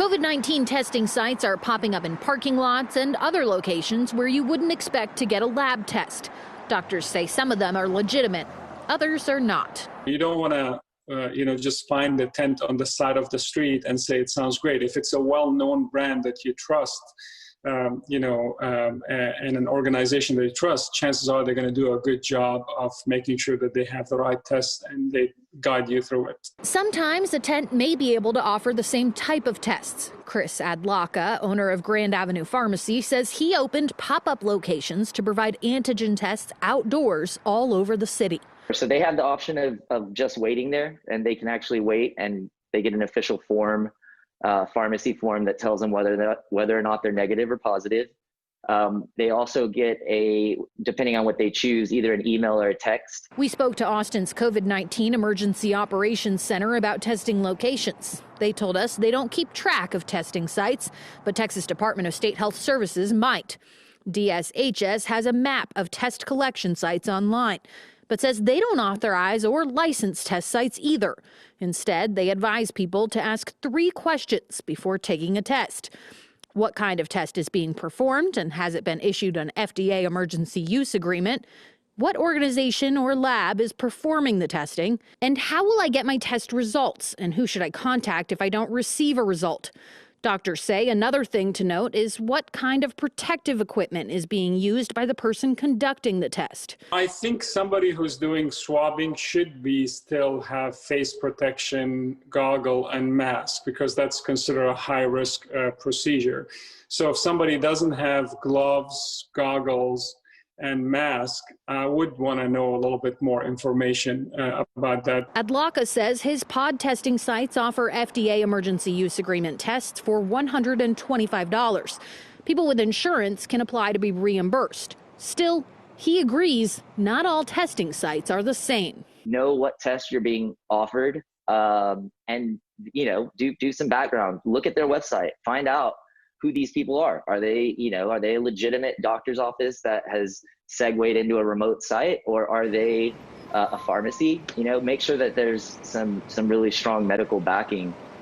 COVID-19 testing sites are popping up in parking lots and other locations where you wouldn't expect to get a lab test. Doctors say some of them are legitimate, others are not. You don't want to just find a tent on the side of the street and say it sounds great. If it's a well-known brand that you trust, and an organization that you trust, chances are they're going to do a good job of making sure that they have the right tests and they guide you through it. Sometimes a tent may be able to offer the same type of tests. Chris Adlaka, owner of Grand Avenue Pharmacy, says he opened pop-up locations to provide antigen tests outdoors all over the city. So they have the option of just waiting there, and they can actually wait and they get an official form, pharmacy form that tells them whether or not they're negative or positive. They also get depending on what they choose, either an email or a text. We spoke to Austin's COVID-19 Emergency Operations Center about testing locations. They told us they don't keep track of testing sites, but Texas Department of State Health Services might. DSHS has a map of test collection sites online, but says they don't authorize or license test sites either. Instead, they advise people to ask 3 questions before taking a test. What kind of test is being performed, and has it been issued an FDA emergency use agreement? What organization or lab is performing the testing? And how will I get my test results? And who should I contact if I don't receive a result? Doctors say another thing to note is what kind of protective equipment is being used by the person conducting the test. I think somebody who's doing swabbing should still have face protection, goggle, and mask, because that's considered a high-risk procedure. So if somebody doesn't have gloves, goggles, and mask, I would want to know a little bit more information about that. Adlaka says his pod testing sites offer FDA emergency use agreement tests for $125. People with insurance can apply to be reimbursed. Still, he agrees not all testing sites are the same. Know what tests you're being offered, and do some background. Look at their website. Find out who these people are. Are they a legitimate doctor's office that has segued into a remote site, or are they a pharmacy? Make sure that there's some really strong medical backing